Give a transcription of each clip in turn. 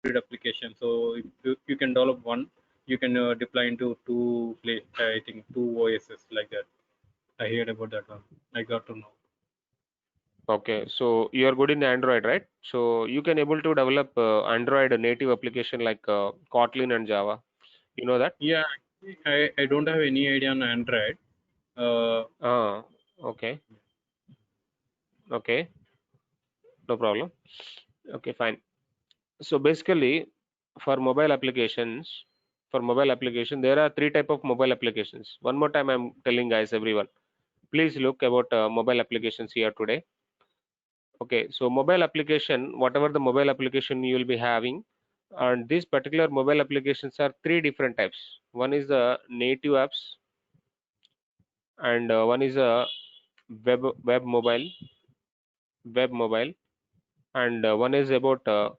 hybrid application. So if you can develop one, you can deploy into two play. I think two OSs like that. I heard about that one. I got to know. Okay, so you are good in Android, right? So you can able to develop Android native application like Kotlin and Java. You know that? Yeah, I don't have any idea on Android. Uh, Ah, okay, okay, no problem. Okay, fine. So basically, for mobile application, there are three type of mobile applications. One more time, I'm telling guys, everyone, please look about mobile applications here today. Okay, so mobile application, whatever the mobile application you will be having, and these particular mobile applications are three different types. One is the native apps, and one is a web mobile, and one is about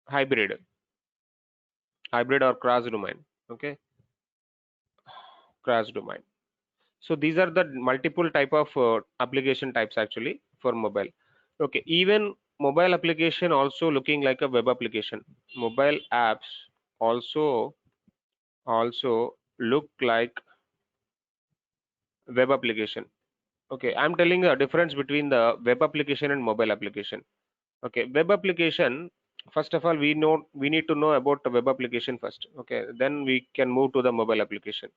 hybrid, hybrid or cross domain. Okay, cross domain. So these are the multiple type of application types actually for mobile. Okay, even mobile application also looking like a web application. Mobile apps also look like web application. Okay, I'm telling a difference between the web application and mobile application. Okay, web application, first of all, we need to know about the web application first. Okay, then we can move to the mobile application.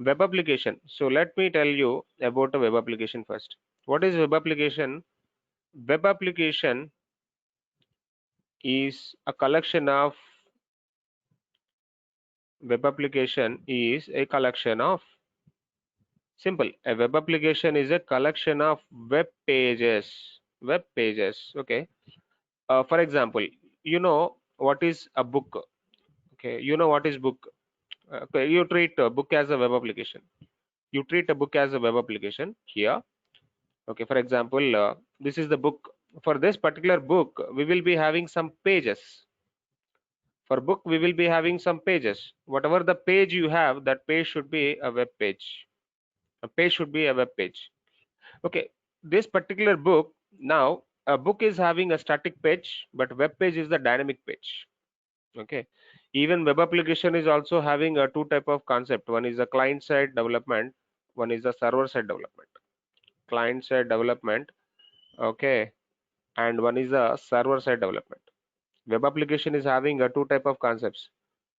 Web application. So let me tell you about the web application first. What is web application? Web application is a collection of web application is a collection of simple. A web application is a collection of web pages. Web pages. Okay. For example, you know what is a book. Okay. You know what is book. Okay. You treat a book as a web application. You treat a book as a web application here. Okay. For example, this is the book. For this particular book, we will be having some pages. For book, we will be having some pages. Whatever the page you have, that page should be a web page. A page should be a web page. Okay, this particular book, now a book is having a static page, but web page is the dynamic page. Okay, even web application is also having a two type of concept. One is a client side development, one is a server side development. Client side development, okay, and one is a server side development. Web application is having a two type of concepts.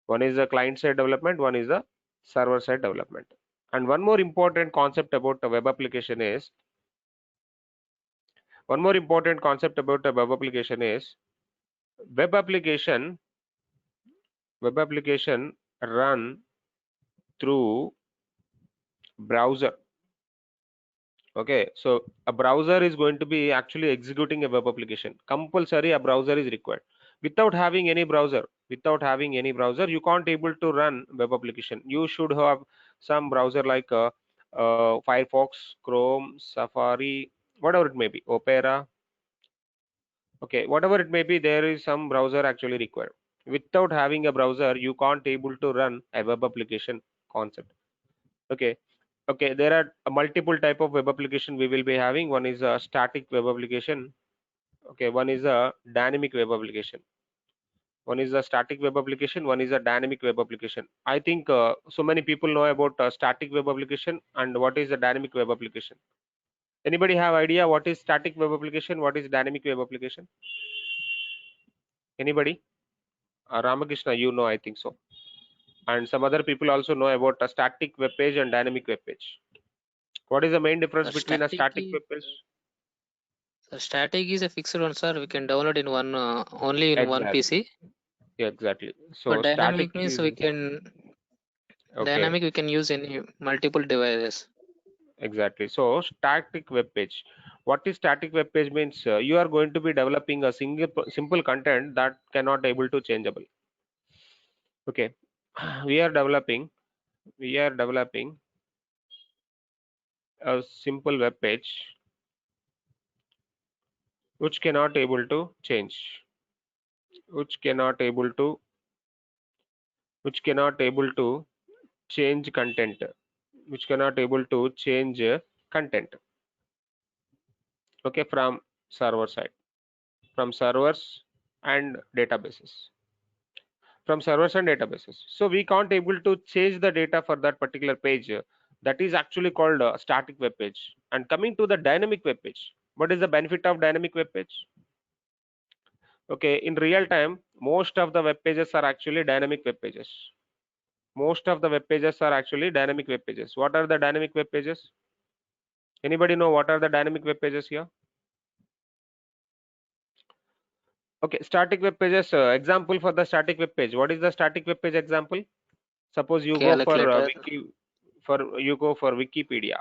One is the client side development, one is the server side development. And one more important concept about the web application is web application web application run through browser. Okay, so a browser is going to be actually executing a web application. Compulsory a browser is required. Without having any browser, you can't able to run web application. You should have some browser like Firefox, Chrome, Safari, whatever it may be, Opera. Okay, whatever it may be, there is some browser actually required. Without having a browser, you can't able to run a web application concept. Okay, okay, there are a multiple type of web application we will be having. One is a static web application. Okay, one is a dynamic web application. One is a static web application, one is a dynamic web application. I think so many people know about static web application and what is a dynamic web application. Anybody have idea what is static web application, what is dynamic web application? Anybody? Ramakrishna, you know, I think so. And some other people also know about a static web page and dynamic web page. What is the main difference between a static web page? Static is a fixed one, sir. We can download in one only in one Exactly. PC. Yeah, exactly. So But static dynamic means is we can okay. we can use any multiple devices. Exactly. So static web page. What is static web page means? You are going to be developing a simple content that cannot able to changeable. Okay. We are developing a simple web page which cannot able to change, which cannot able to change content, which cannot able to change content. Okay, from server side, from servers. and databases. From servers and databases. So we can't able to change the data for that particular page. That is actually called a static web page. And coming to the dynamic web page, what is the benefit of dynamic web page? Okay, in real time, most of the web pages are actually dynamic web pages. Most of the web pages are actually dynamic web pages. What are the dynamic web pages? Anybody know what are the dynamic web pages here? Okay, static web pages. Example for the static web page. What is the static web page example? Suppose you go for Calculator. Wikipedia.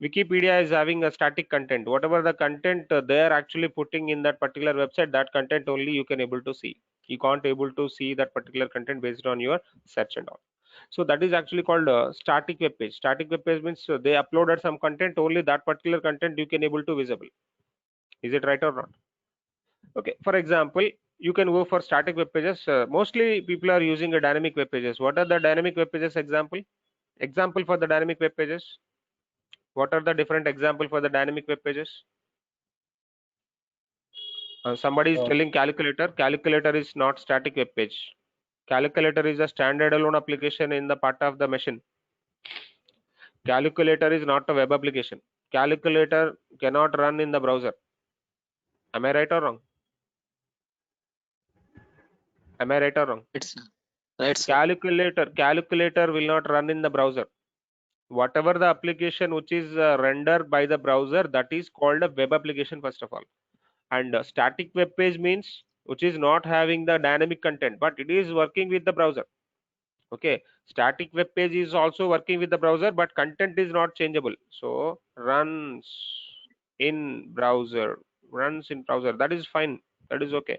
Wikipedia is having a static content. Whatever the content they are actually putting in that particular website, that content only you can able to see. You can't able to see that particular content based on your search and all. So that is actually called a static web page. Static web page means they uploaded some content, only that particular content you can able to visible. Is it right or not? Okay, for example, you can go for static web pages. Mostly people are using a dynamic web pages. What are the dynamic web pages example? Example for the dynamic web pages. What are the different example for the dynamic web pages? Somebody is telling calculator. Calculator is not static web page. Calculator is a standalone application in the part of the machine. Calculator is not a web application. Calculator cannot run in the browser. Am I right or wrong? Am I right or wrong? It's right, sir. Calculator will not run in the browser. Whatever the application which is rendered by the browser, that is called a web application first of all. And static web page means which is not having the dynamic content, but it is working with the browser. Okay, static web page is also working with the browser, but content is not changeable. So runs in browser, that is fine, that is okay.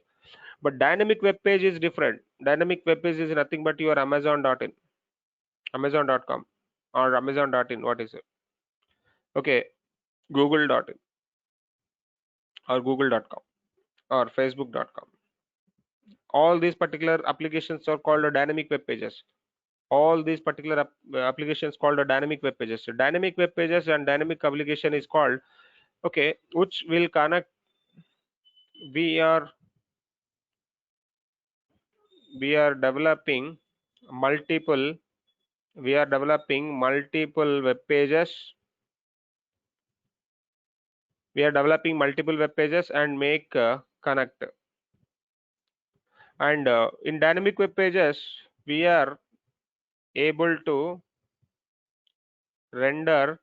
But dynamic web page is different. Dynamic web page is nothing but your amazon.in, amazon.com or amazon.in, what is it? Okay, google.in or google.com or facebook.com. All these particular applications are called dynamic web pages. All these particular applications called dynamic web pages. So dynamic web pages and dynamic application is called, okay, which will connect. We are developing multiple. We are developing multiple web pages. We are developing multiple web pages and make connect. And in dynamic web pages, we are able to render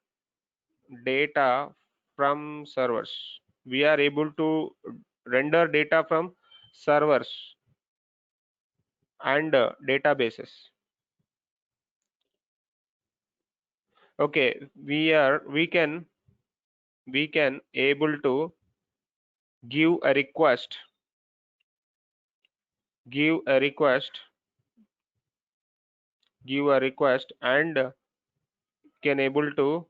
data from servers. We are able to render data from servers and databases. Okay, we can able to give a request and can able to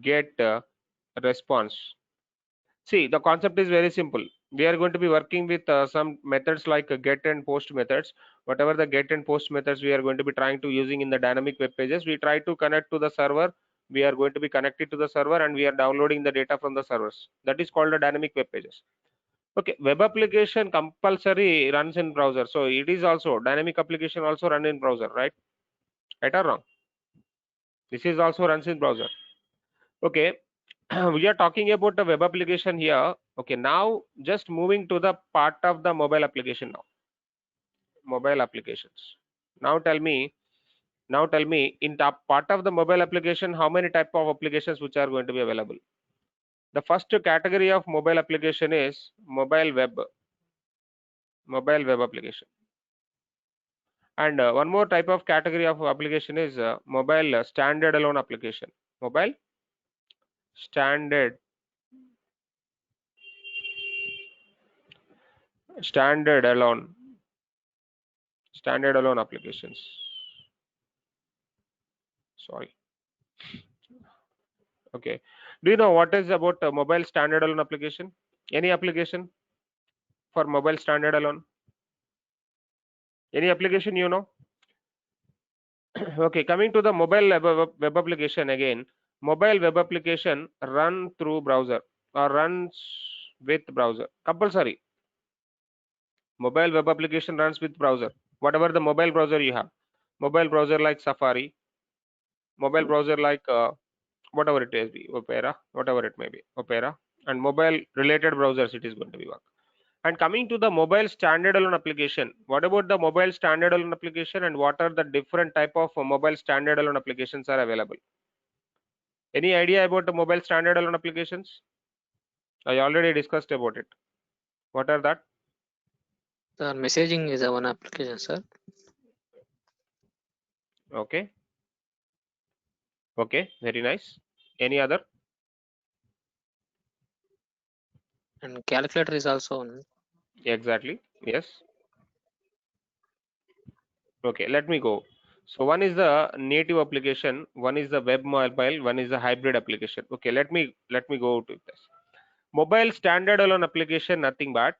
get a response. See, the concept is very simple. We are going to be working with some methods like get and post methods. Whatever the get and post methods we are going to be trying to using in the dynamic web pages, we try to connect to the server. We are going to be connected to the server and we are downloading the data from the servers. That is called the dynamic web pages. Okay, web application compulsory runs in browser. So it is also dynamic application also run in browser, right? Right or wrong? This is also runs in browser. Okay, we are talking about the web application here. Okay, now just moving to the part of the mobile application now. Mobile applications. Now tell me in top part of the mobile application, how many type of applications which are going to be available? The first category of mobile application is mobile web application. And one more type of category of application is mobile standalone application. Mobile standalone applications. Sorry. Okay, do you know what is about a mobile standalone application? Any application for mobile standalone? Any application you know? Okay, coming to the mobile web application again. mobile web application run through browser or runs with browser. Compulsory. Mobile web application runs with browser. Whatever the mobile browser you have. Mobile browser like Safari. Mobile browser like whatever it is, Opera, whatever it may be, Opera. And mobile related browsers it is going to be work. And coming to the mobile standalone application, what about the mobile standalone application and what are the different type of mobile standalone applications are available? Any idea about the mobile standalone applications? I already discussed about it. What are that? The messaging is a one application, sir. Okay. Okay, very nice. Any other? And calculator is also one. Exactly. Yes. Okay, let me go. So one is the native application, one is the web mobile, one is the hybrid application. Okay, let me go to this. Mobile standalone application, nothing but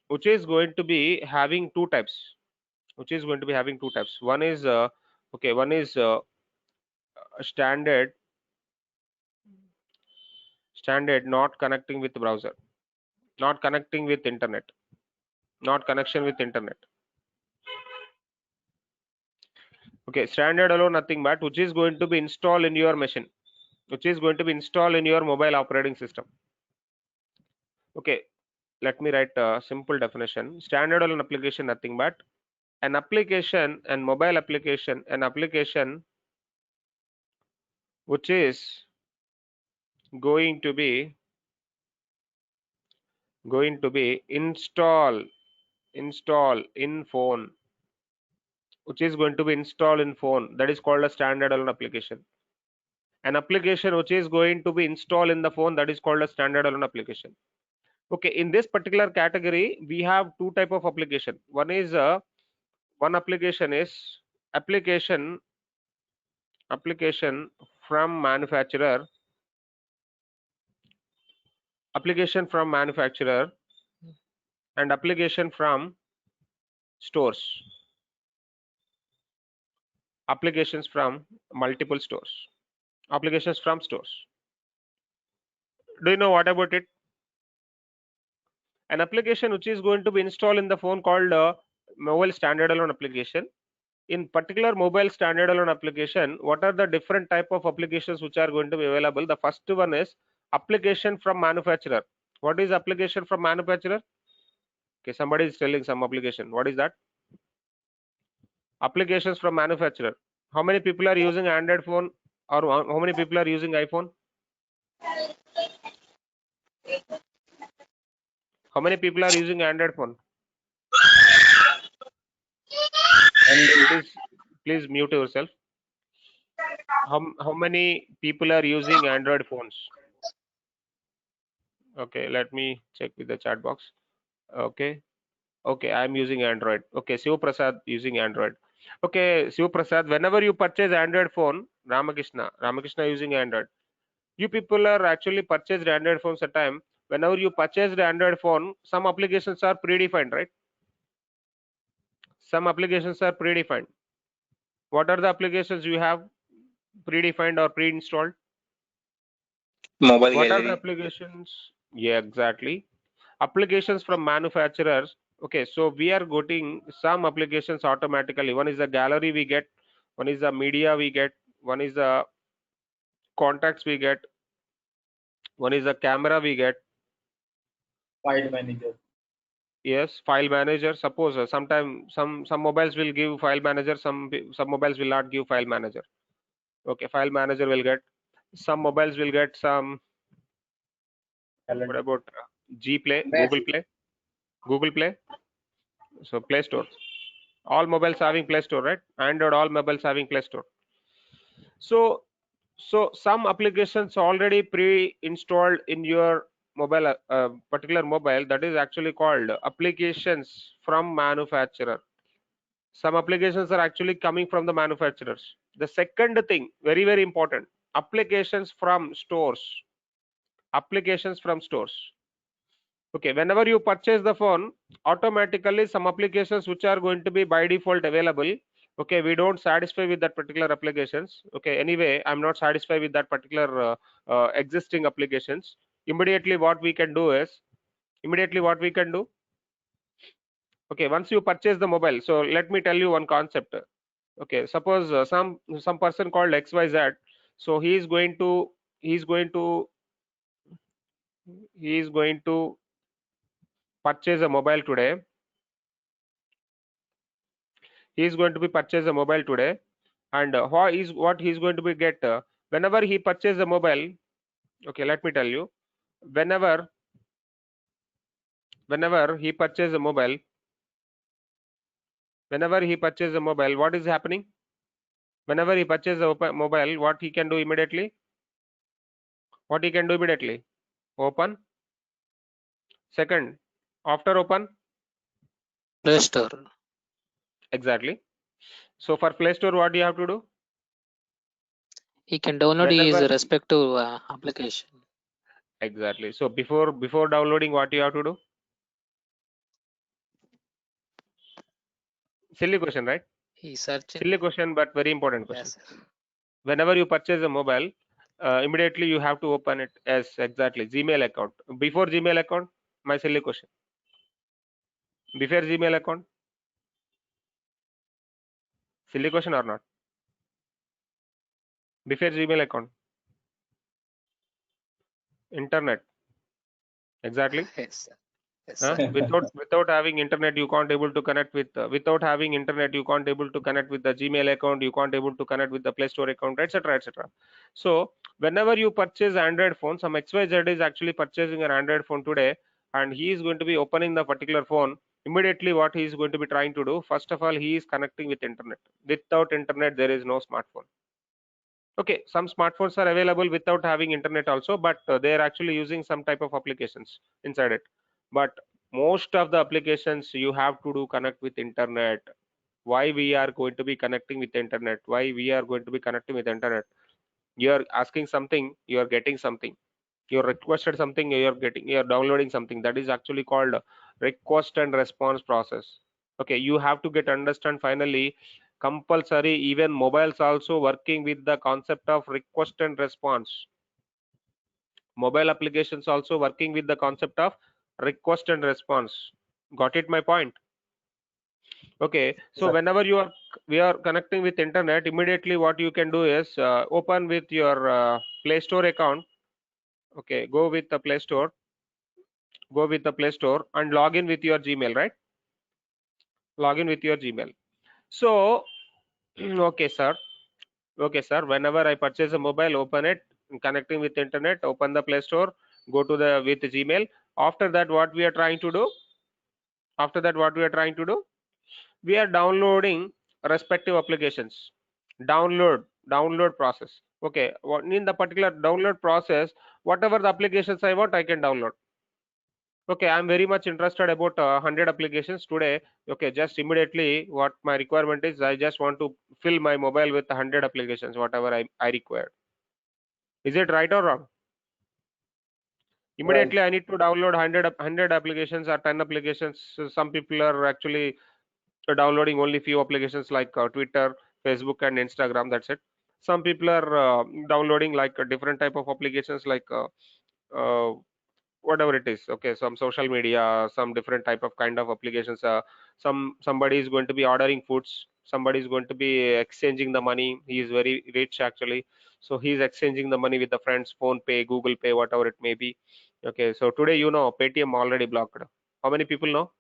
which is going to be having two types. Which is going to be having two types. One is okay, one is standard not connecting with browser, not connecting with internet, not connection with internet. Okay, standard alone nothing but which is going to be installed in your machine, which is going to be installed in your mobile operating system. Okay, let me write a simple definition. Standalone application nothing but an application and mobile application, an application which is going to be install in phone, which is going to be installed in phone, that is called a standalone application. An application which is going to be installed in the phone, that is called a standalone application. Okay, in this particular category we have two type of application. One is one application is application from manufacturer, application from manufacturer and application from stores, applications from multiple stores, applications from stores. Do you know what about it? An application which is going to be installed in the phone called mobile standalone application. In particular mobile standalone application, what are the different type of applications which are going to be available? The first one is application from manufacturer. What is application from manufacturer? Okay, somebody is telling some application. What is that? Applications from manufacturer. How many people are using Android phone or how many people are using iPhone? How many people are using Android phone? Please mute yourself. How many people are using Android phones? Okay, let me check with the chat box. Okay, I'm using Android. Okay, Shiv Prasad using Android. Okay, Shiv Prasad, whenever you purchase Android phone, Ramakrishna using Android. You people are actually purchased Android phones at time. Whenever you purchase the Android phone, some applications are predefined, right? Some applications are predefined. What are the applications you have predefined or pre-installed? Mobile What gallery. are the applications? Yeah, exactly. Applications from manufacturers. Okay, so we are getting some applications automatically. One is the gallery we get, one is the media we get, one is the contacts we get, one is the camera we get. File manager. Yes, file manager. Suppose sometime some mobiles will give file manager, some mobiles will not give file manager. Okay, file manager will get. Some mobiles will get some. What about G Play, Google Play? So Play Store. All mobiles having Play Store, right? Android, all mobiles having Play Store. So some applications already pre-installed in your mobile, particular mobile, that is actually called applications from manufacturer. Some applications are actually coming from the manufacturers. The second thing, very very important, applications from stores. Applications from stores. Okay, whenever you purchase the phone, automatically some applications which are going to be by default available. Okay, we don't satisfy with that particular applications. Okay, anyway, I'm not satisfied with that particular existing applications. Immediately what we can do is, okay, once you purchase the mobile, so let me tell you one concept. Okay, suppose some person called XYZ, so he is going to purchase a mobile today. He is going to be purchase a mobile today, and what he's going to be get whenever he purchase a mobile. Okay, let me tell you, whenever he purchase a mobile, what is happening? Whenever he purchase a mobile, what he can do immediately? Open. Second, after open, Play Store. exactly. So for Play Store, what do you have to do? He can download his Whenever, respective application. exactly. So before downloading, what you have to do? Silly question, right? He searching. Silly question, but very important question. Yes, sir. Whenever you purchase a mobile, immediately you have to open it as exactly Gmail account. Before Gmail account, my silly question. Before Gmail account, silly question or not? Before Gmail account, internet, exactly. Yes, sir. Yes, sir. Without having internet, you can't able to connect with without having internet, you can't able to connect with the Gmail account, you can't able to connect with the Play Store account, etc., etc. So whenever you purchase Android phone, some XYZ is actually purchasing an Android phone today, and he is going to be opening the particular phone. Immediately what he is going to be trying to do, first of all, he is connecting with internet. Without internet, there is no smartphone. Okay, some smartphones are available without having internet also, but they are actually using some type of applications inside it. But most of the applications you have to do connect with internet. Why we are going to be connecting with internet? Why we are going to be connecting with internet? You are asking something, you are getting something. You requested something, you are downloading something. That is actually called request and response process. Okay, you have to get understand finally compulsory, even mobiles also working with the concept of request and response. Mobile applications also working with the concept of request and response. Got it my point? Okay, so Sir. whenever we are connecting with internet, immediately what you can do is open with your Play Store account. Okay, go with the Play Store and log in with your Gmail, right? Log in with your Gmail. So okay sir, whenever I purchase a mobile, open it, connecting with internet, open the Play Store, go to the with Gmail. After that what we are trying to do? We are downloading respective applications. Download process. Okay, in the particular download process, whatever the applications I want, I can download. Okay, I'm very much interested about 100 applications today. Okay, just immediately what my requirement is, I just want to fill my mobile with 100 applications, whatever I require. Is it right or wrong? Immediately I need to download 100 applications or 10 applications. So some people are actually downloading only few applications like Twitter, Facebook, and Instagram. That's it. Some people are downloading like a different type of applications like whatever it is. Okay, some social media, some different type of kind of applications. Somebody is going to be ordering foods, somebody is going to be exchanging the money. He is very rich actually, so he's exchanging the money with the friends, phone pay, Google Pay, whatever it may be. Okay, so today Paytm already blocked. How many people know?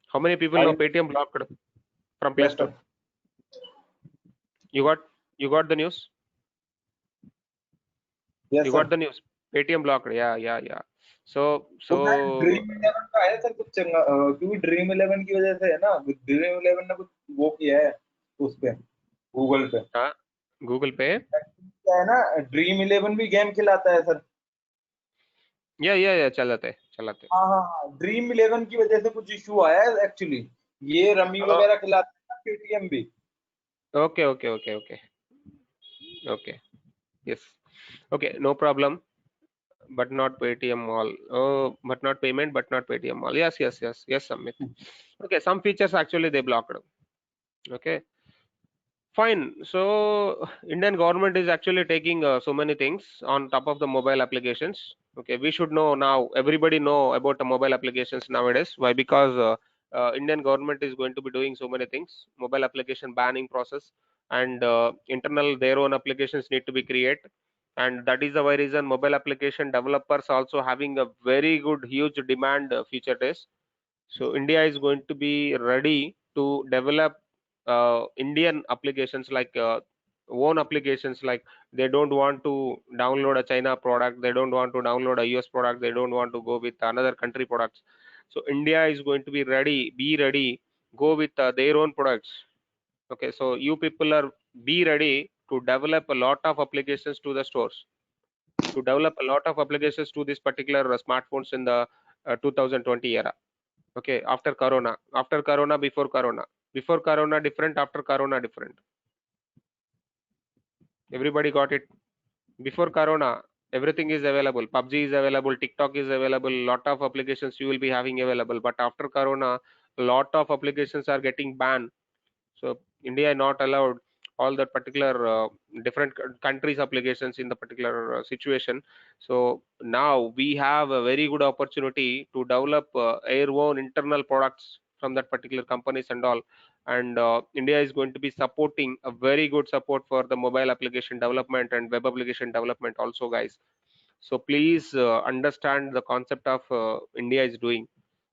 How many people know Paytm blocked from Play Yes, Store? sir. You got the news? Yes, You sir. got the news? Paytm blocked. Yeah. So dream 11 का है sir कुछ चंगा क्योंकि dream 11 की वजह से है ना ड्रीम 11 ने कुछ वो किया है उस पे गूगल पे Google Pay. क्या है ना ड्रीम 11 भी गेम खिलाता है सर या चलाते हाँ हाँ हाँ ड्रीम 11 की वजह से कुछ इशू आया है एक्चुअली ये रमी वगैरह खिलाता है पेटीएम भी Okay. Yes. Okay, no problem. but not Paytm Mall. Oh, but not payment, but not Paytm Mall. Yes, Samit. Okay, some features actually they blocked. Okay, fine. So Indian government is actually taking so many things on top of the mobile applications. Okay, we should know now. Everybody know about the mobile applications nowadays. Why? Because Indian government is going to be doing so many things. Mobile application banning process and internal their own applications need to be created, and that is the why reason mobile application developers also having a very good huge demand future days. So India is going to be ready to develop Indian applications like own applications. Like they don't want to download a China product, they don't want to download a US product, they don't want to go with another country products. So India is going to be ready, go with their own products. Okay, so you people are be ready to develop a lot of applications to the stores, to develop a lot of applications to this particular smartphones in the 2020 era. Okay, after corona, before corona, before corona different, after corona different. Everybody got it? Before corona everything is available, PUBG is available, TikTok is available, lot of applications you will be having available. But after corona a lot of applications are getting banned. So India not allowed all that particular different countries applications in the particular situation. So now we have a very good opportunity to develop our own internal products from that particular companies and all. And India is going to be supporting a very good support for the mobile application development and web application development also, guys. So please understand the concept of India is doing.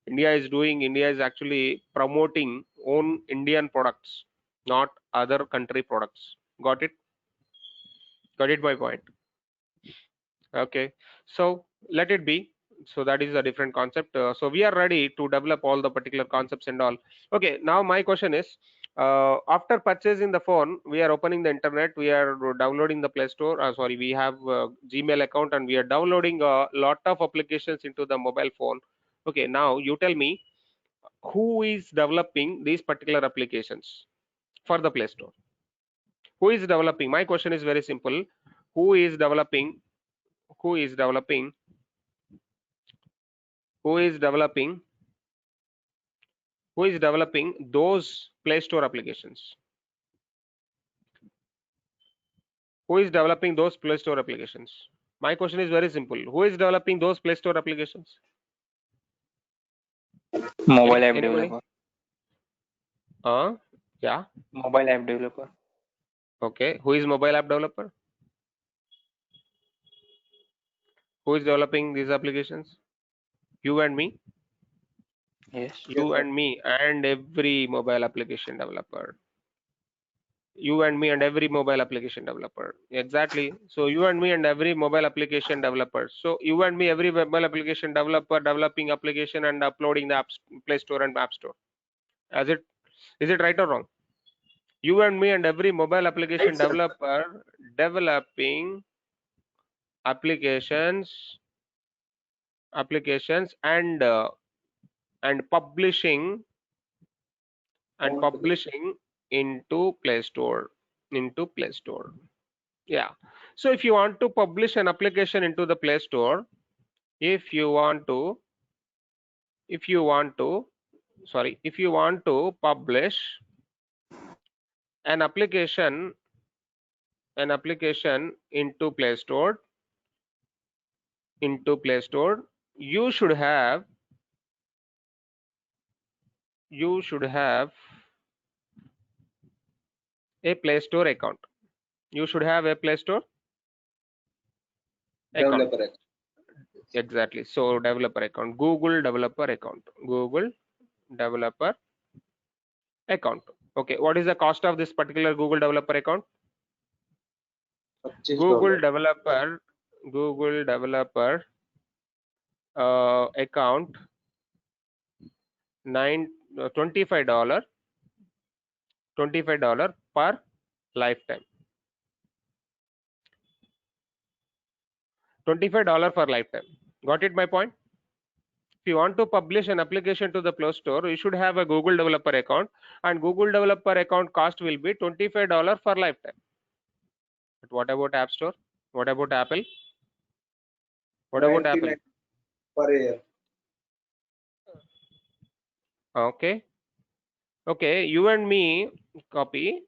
India is actually promoting own Indian products, not other country products. Got it? Got it, my point? Okay, so let it be. So that is a different concept. So we are ready to develop all the particular concepts and all. Okay, now my question is, after purchasing the phone, we are opening the internet, we are downloading the Play Store. Sorry, we have a Gmail account and we are downloading a lot of applications into the mobile phone. Okay, now you tell me, who is developing these particular applications for the Play Store? Who is developing? My question is very simple. Who is developing? Who is developing? Who is developing? Who is developing those Play Store applications? Who is developing those Play Store applications? My question is very simple. Who is developing those Play Store applications? Mobile app Anybody? developer. Yeah. Mobile app developer. Okay. Who is mobile app developer? Who is developing these applications? You and me? Yes. You Yes, and me and every mobile application developer. You and me and every mobile application developer. Exactly. So you and me and every mobile application developer. So you and me, every mobile application developer developing application and uploading the apps, Play Store and App Store. Is it right or wrong? You and me and every mobile application Right, sir. developer developing applications and publishing into Play Store. Yeah. So if you want to publish an application into the Play Store, if you want to publish an application into Play Store, you should have a Play Store account. You should have a Play Store account. Developer account. Exactly. So developer account, Google developer account. Okay, what is the cost of this particular Google developer account? $25. Google developer account $25 per lifetime. $25 per lifetime. Got it, my point? If you want to publish an application to the Play Store, you should have a Google developer account, and Google developer account cost will be $25 for lifetime. But what about App Store? What about Apple? What about Apple? 99 per year. Okay. Okay, you and me copy,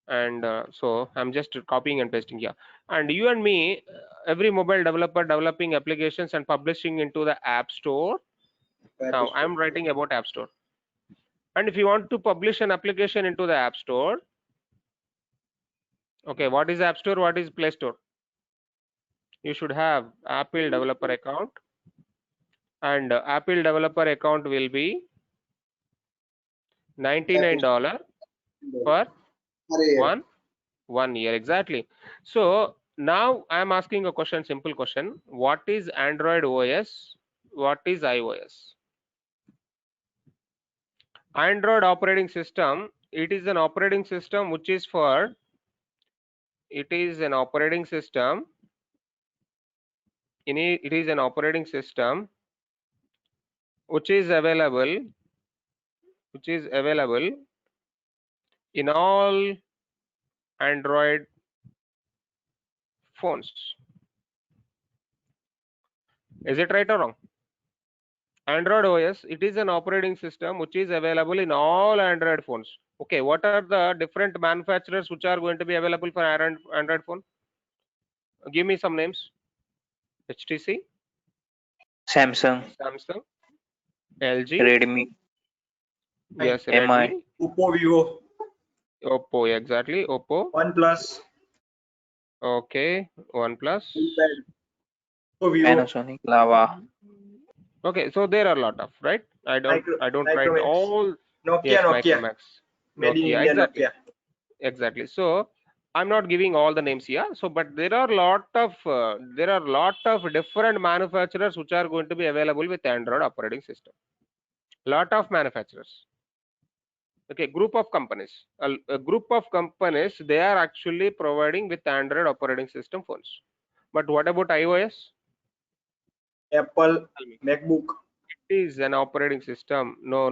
and so I'm just copying and pasting here. And you and me, every mobile developer developing applications and publishing into the App Store. Now I'm writing about App Store. And if you want to publish an application into the App Store, okay, what is App Store? What is Play Store? You should have Apple developer account, and Apple developer account will be $99 per Per year. 1 year, exactly. So now I'm asking a question, simple question. What is Android OS? What is iOS? Android operating system, it is an operating system which is for, it is an operating system, it is an operating system which is available in all Android phones. Is it right or wrong? Android OS, it is an operating system which is available in all Android phones. Okay, what are the different manufacturers which are going to be available for Android phone? Give me some names. HTC, Samsung, Samsung, LG, Redmi, yes, MI, Redmi, Oppo, Vivo, Oppo, exactly, Oppo, OnePlus, okay, OnePlus. Oppo, Vivo, Panasonic, Lava, Okay, so there are a lot of, right? I don't write Micromax. all. Nokia, Yes, Nokia, Micromax, made in Nokia, India, exactly. Nokia. Exactly. So I'm not giving all the names here. So, but there are lot of different manufacturers which are going to be available with Android operating system. Lot of manufacturers. Okay, group of companies. A group of companies, they are actually providing with Android operating system phones. But what about iOS? Apple, Tell me. MacBook. It is an operating system. No.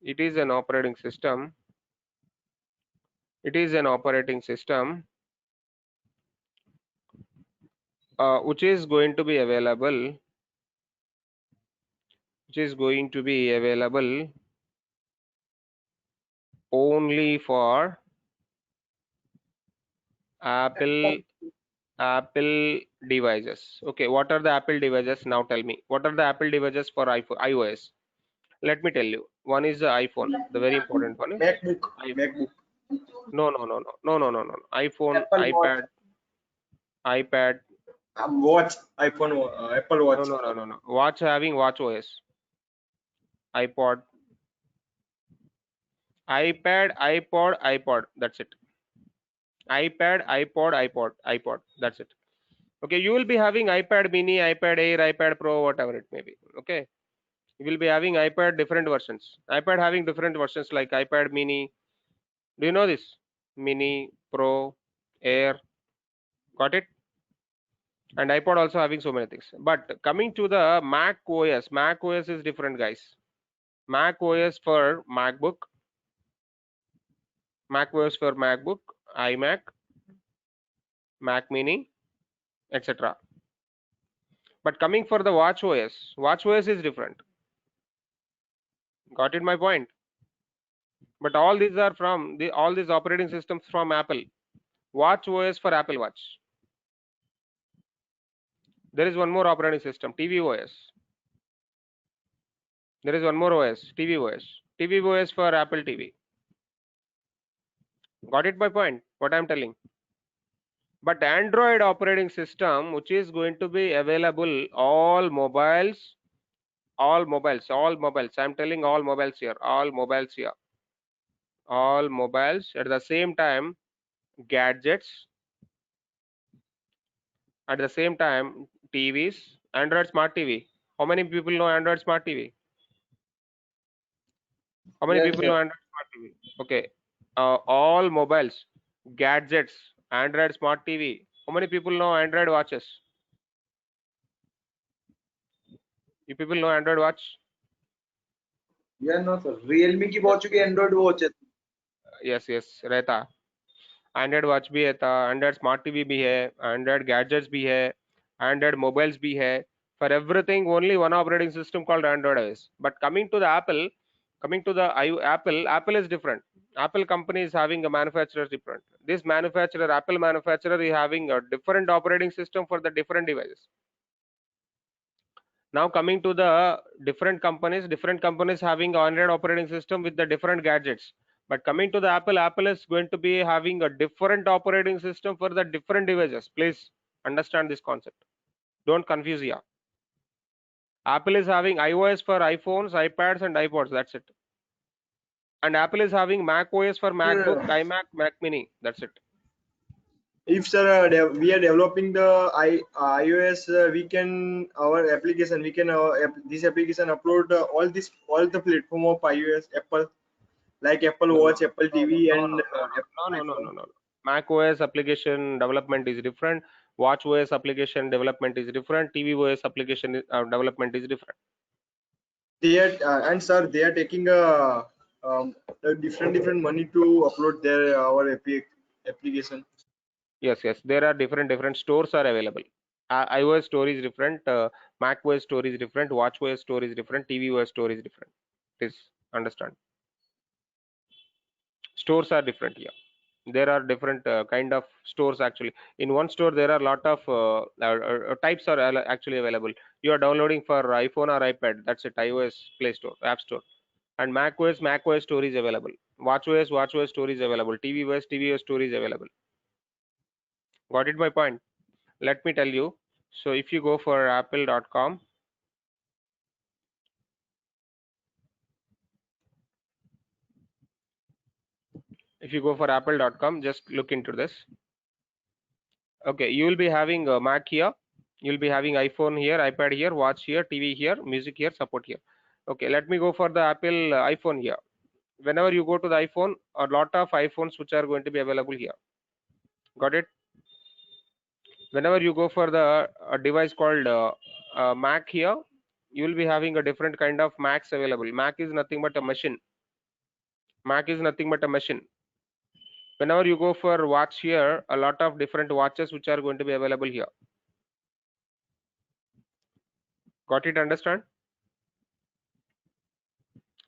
It is an operating system. It is an operating system which is going to be available only for Apple devices. Okay, what are the Apple devices? Now tell me, what are the Apple devices for iOS? Let me tell you. One is the iPhone. The very important one is MacBook, iPhone. MacBook. No. iPhone, Apple iPad, Watch. iPad. Watch, iPhone, Apple Watch. No. Watch having watch OS. iPod, iPad, iPod. That's it. iPad, iPod. That's it. Okay, you will be having iPad mini, iPad Air, iPad Pro, whatever it may be. Okay, you will be having iPad different versions. iPad having different versions like iPad mini. Do you know this? Mini, Pro, Air. Got it? And iPod also having so many things. But coming to the Mac OS is different, guys. Mac OS for MacBook, Mac OS for MacBook, iMac, Mac Mini, etc. But coming for the watch OS is different. Got it my point? But all these are from all these operating systems from Apple. Watch OS for Apple Watch. There is one more operating system, TV OS. There is one more OS, TV OS. TV OS for Apple TV. Got it my point? What I'm telling? But Android operating system, which is going to be available all mobiles. I'm telling all mobiles here. All mobiles at the same time, gadgets. At the same time, TVs, Android Smart TV. How many people know Android Smart TV? How many Yes, people sir. know Android Smart TV? Okay. All mobiles, gadgets, Android Smart TV. How many people know Android watches? You people know Android watch? Yeah, no, sir. Realme की बहुत चुकी Android watch है. Yes, रहता. Android watch भी है था, Android smart TV भी है, एंड्रॉइड गैजेट्स भी है, Android mobiles bhi hai. For everything, only one operating system called Android OS. But coming to the Apple, Apple is different. Apple company is having a manufacturer different. This manufacturer, Apple manufacturer, is having a different operating system for the different devices. Now coming to the different companies having Android operating system with the different gadgets. But coming to the Apple is going to be having a different operating system for the different devices. Please understand this concept. Don't confuse here. Apple is having iOS for iPhones, iPads, and iPods. That's it. And Apple is having Mac OS for MacBook, iMac, Mac Mini. That's it. If sir we are developing the iOS, we can our application we can this application upload all the platform of iOS Apple, like Apple No, Watch, Apple TV, and no. Mac OS application development is different. Watch OS application development is different. TV OS application development is different. They are and sir they are taking a different money to upload their our application. Yes, there are different stores are available. iOS store is different. Mac OS store is different. Watch OS store is different. TV OS store is different. Please understand. Stores are different here. There are different kind of stores actually. In one store there are a lot of types are actually available. You are downloading for iPhone or iPad. That's it. iOS Play Store, App Store. And Mac OS store is available. Watch OS store is available. TV OS store is available. Got it my point? Let me tell you. So if you go for apple.com, just look into this. Okay, you will be having a Mac here. You'll be having iPhone here, iPad here, watch here, TV here, music here, support here. Okay, let me go for the Apple iPhone here. Whenever you go to the iPhone, a lot of iPhones which are going to be available here. Got it? Whenever you go for the device called Mac here, you will be having a different kind of Macs available. Mac is nothing but a machine. Whenever you go for watch here, a lot of different watches which are going to be available here. Got it? Understand?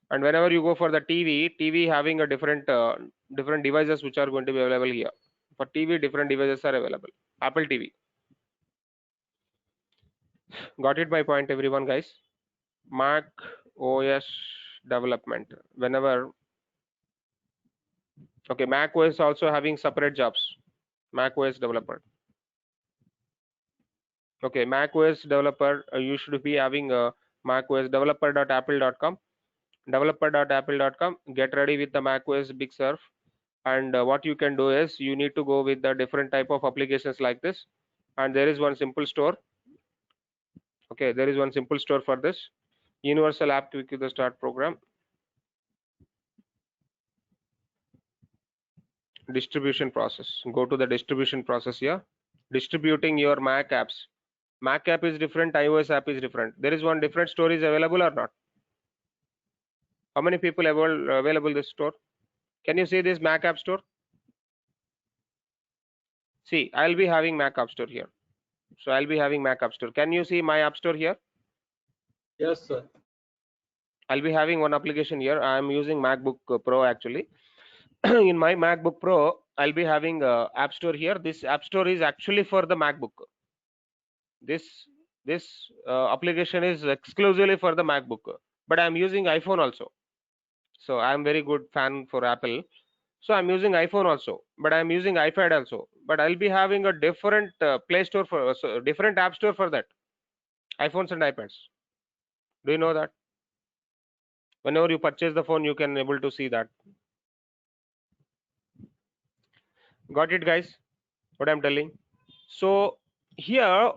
And whenever you go for the TV having a different devices which are going to be available here. For TV, different devices are available. Apple TV. Got it my point, everyone, guys? Mac OS development. Whenever okay, Mac OS also having separate jobs. Mac OS developer. Okay, Mac OS developer, you should be having a Mac OS developer.apple.com. Developer.apple.com. Get ready with the Mac OS Big Sur. And what you can do is you need to go with the different type of applications like this. And there is one simple store. Okay, there is one simple store for this. Universal App Quick the Start program. Distribution process. Go to the distribution process here. Distributing your Mac apps. Mac app is different, iOS app is different. There is one different store is available or not? How many people available this store? Can you see this Mac app store? See, I'll be having Mac app store here. So I'll be having Mac app store. Can you see my app store here? Yes, sir. I'll be having one application here. I'm using MacBook Pro actually. In my MacBook Pro, I'll be having app store here. This app store is actually for the MacBook. This application is exclusively for the MacBook, but I'm using iPhone also. So I'm very good fan for Apple. So I'm using iPhone also, but I'm using iPad also. But I'll be having a different Play Store for different app store for that. iPhones and iPads. Do you know that? Whenever you purchase the phone, you can able to see that. Got it, guys? What I'm telling. So here,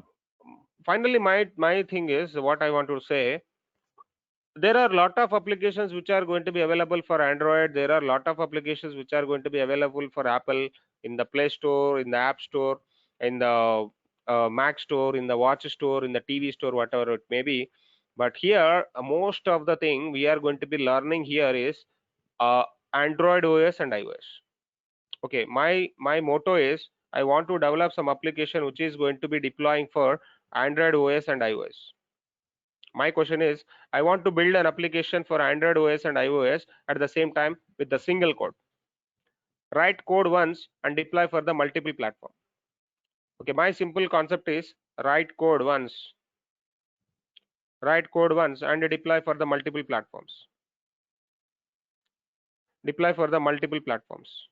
finally, my thing is what I want to say. There are a lot of applications which are going to be available for Android. There are a lot of applications which are going to be available for Apple in the Play Store, in the App Store, in the Mac Store, in the Watch Store, in the TV Store, whatever it may be. But here, most of the thing we are going to be learning here is Android OS and iOS. Okay, my motto is I want to develop some application which is going to be deploying for Android OS and iOS. My question is, I want to build an application for Android OS and iOS at the same time with the single code. Write code once and deploy for the multiple platform. Okay, my simple concept is write code once and deploy for the multiple platforms. Deploy for the multiple platforms.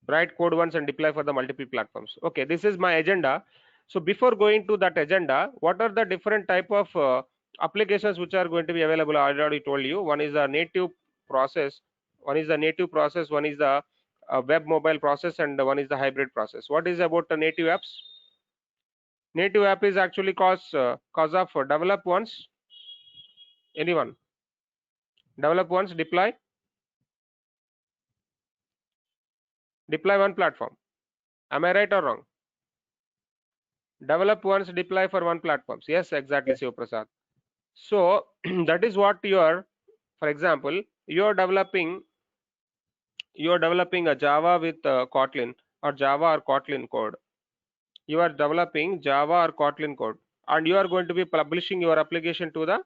Write code once and deploy for the multiple platforms. Okay, this is my agenda. So before going to that agenda, what are the different type of applications which are going to be available? I already told you. One is the native process, one is the web mobile process, and one is the hybrid process. What is about the native apps? Native app is actually cause of develop once. Anyone? Develop once, deploy one platform. Am I right or wrong? Develop once, deploy for one platform. Yes, exactly, Shiv Prasad. So that is what you are. For example, you are developing a Java with Kotlin or Java or Kotlin code. You are developing Java or Kotlin code, and you are going to be publishing your application to the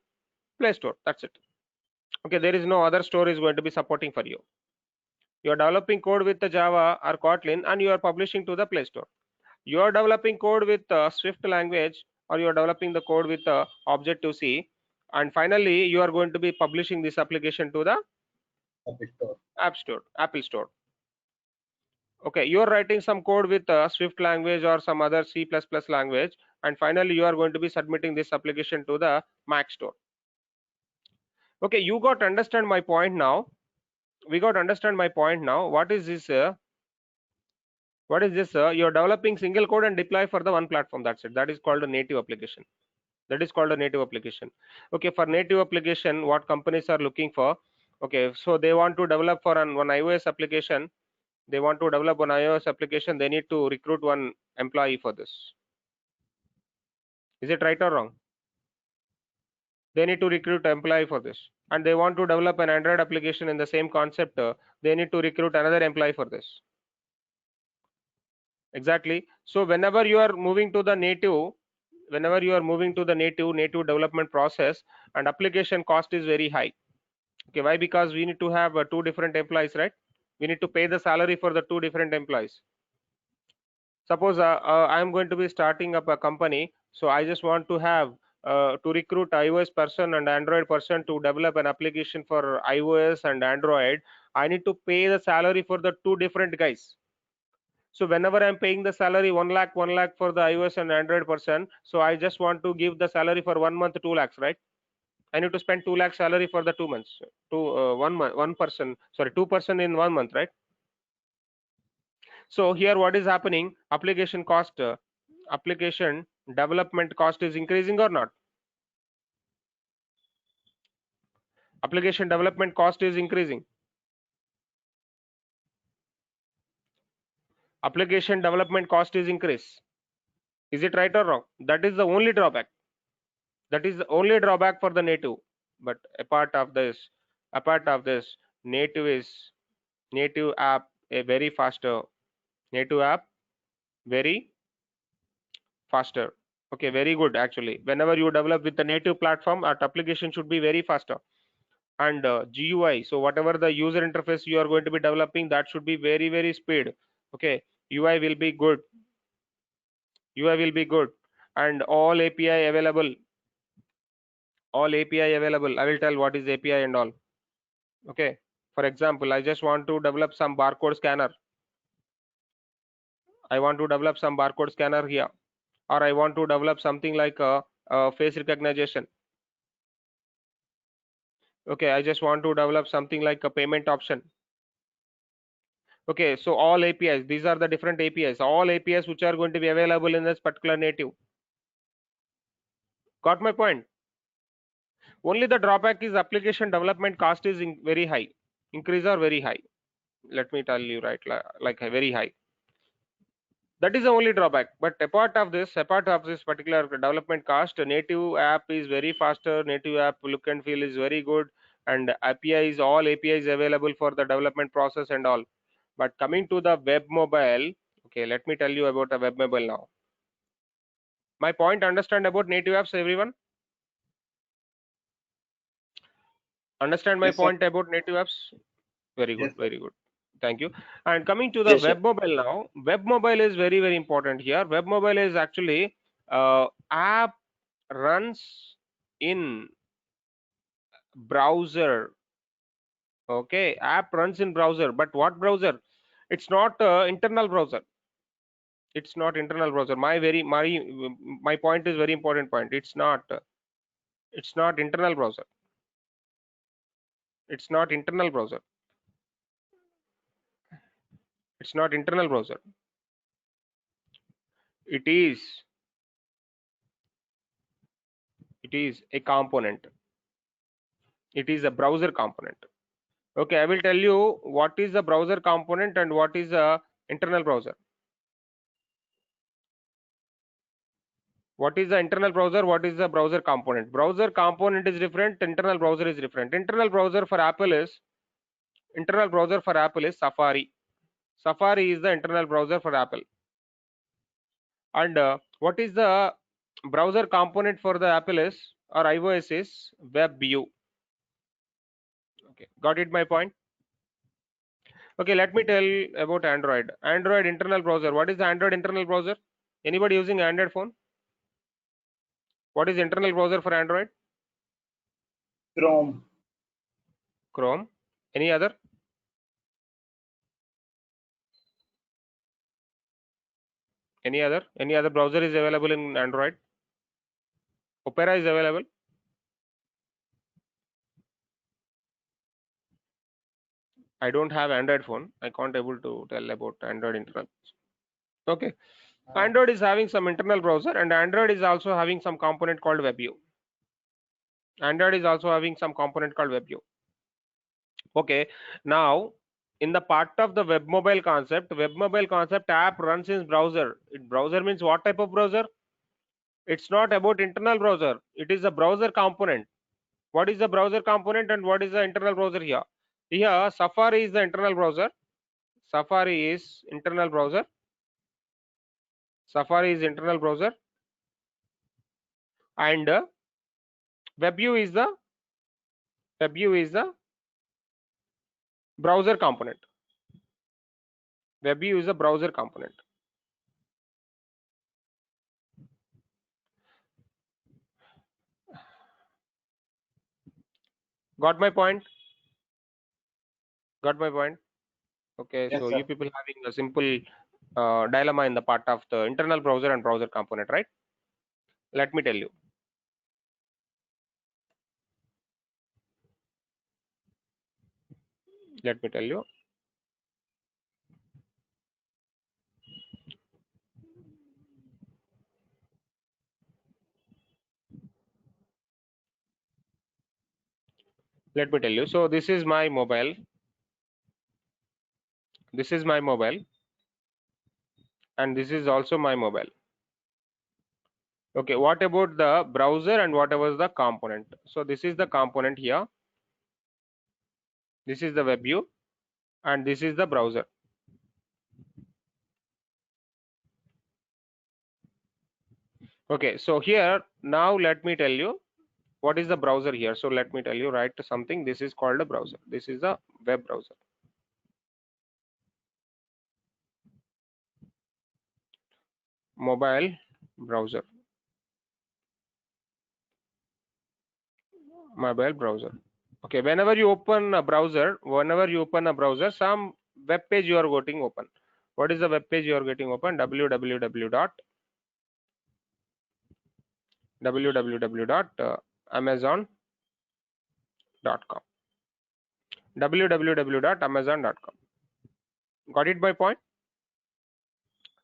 Play Store. That's it. Okay, there is no other store is going to be supporting for you. You are developing code with the Java or Kotlin, and you are publishing to the Play Store. You are developing code with Swift language, or you are developing the code with Objective-C, and finally you are going to be publishing this application to the Apple Store. Okay, you are writing some code with Swift language or some other C++ language, and finally you are going to be submitting this application to the Mac Store. Okay, you got to understand my point now. We got to understand my point now. What is this? What is this? You're developing single code and deploy for the one platform. That's it. That is called a native application. That is called a native application. Okay, for native application, what companies are looking for? Okay, so they want to develop for one iOS application. They want to develop one iOS application. They need to recruit one employee for this. Is it right or wrong? They need to recruit an employee for this. And they want to develop an Android application in the same concept. They need to recruit another employee for this. Exactly. So whenever you are moving to the native development process, and application cost is very high. Okay, why? Because we need to have two different employees, right? We need to pay the salary for the two different employees. Suppose I am going to be starting up a company, so I just want to have to recruit iOS person and Android person to develop an application for iOS and Android. I need to pay the salary for the two different guys. So whenever I'm paying the salary 1 lakh for the iOS and Android person, so I just want to give the salary for 1 month 2 lakhs, right? I need to spend 2 lakh salary for the 2 months to 2 person in 1 month, right? So here what is happening? Application development cost is increasing or not? Application development cost is increasing. Application development cost is increase. Is it right or wrong? That is the only drawback. That is the only drawback for the native. But apart of this, native app a very faster. Native app very faster. Okay, very good actually. Whenever you develop with the native platform, our application should be very faster. And GUI, so whatever the user interface you are going to be developing, that should be very speed. Okay, UI will be good. And all API available. I will tell what is API and all. Okay, for example, I just want to develop some barcode scanner. I want to develop some barcode scanner here, or I want to develop something like a face recognition. Okay, I just want to develop something like a payment option. Okay, so all APIs, these are the different APIs, all APIs which are going to be available in this particular native. Got my point? Only the drawback is application development cost is very high, increase or very high. Let me tell you, right, like very high. That is the only drawback. But apart of this particular development cost, native app is very faster. Native app look and feel is very good, and APIs, all APIs available for the development process and all. But coming to the web mobile, okay, let me tell you about the web mobile now. My point understand about native apps, everyone? Understand my Yes, sir. point about native apps? Very good, Yes, sir. very good. Thank you. And coming to the Yes, sir. web mobile now, web mobile is very, very important here. Web mobile is actually app runs in browser. Okay, app runs in browser, but what browser? It's not internal browser. It's not internal browser. My point is very important point. It's not internal browser. It's not internal browser. It's not internal browser. It is a component. It is a browser component. Okay, I will tell you what is the browser component and what is the internal browser. What is the internal browser? What is the browser component? Browser component is different. Internal browser is different. Internal browser for Apple is Safari. Safari is the internal browser for Apple. And what is the browser component for the Apple is or iOS is WebView. Okay, got it my point? Okay, let me tell about Android. Android internal browser. What is the Android internal browser? Anybody using Android phone? What is internal browser for Android? Chrome. Chrome. Any other? Any other browser is available in Android? Opera is available. I don't have Android phone. I can't able to tell about Android internal. Okay. Android is having some internal browser and Android is also having some component called WebView. Android is also having some component called WebView. Okay. Now, in the part of the web mobile concept app runs in browser. Browser means what type of browser? It's not about internal browser. It is a browser component. What is the browser component and what is the internal browser here? Here, Safari is the internal browser. Safari is internal browser. Safari is internal browser. And WebView is the browser component. WebView is a browser component. Got my point? Got my point? Okay, Yes, so sir. you people having a simple dilemma in the part of the internal browser and browser component, right? Let me tell you. Let me tell you. Let me tell you. So this is my mobile. This is my mobile. And this is also my mobile. Okay, what about the browser and what about the component? So this is the component here. This is the WebView and this is the browser. Okay, so here now let me tell you what is the browser here. So let me tell you, write something. This is called a browser. This is the web browser. Mobile browser. Mobile browser. Okay, whenever you open a browser, some web page you are getting open. What is the web page you are getting open? www.amazon.com. www.amazon.com. Got it by point?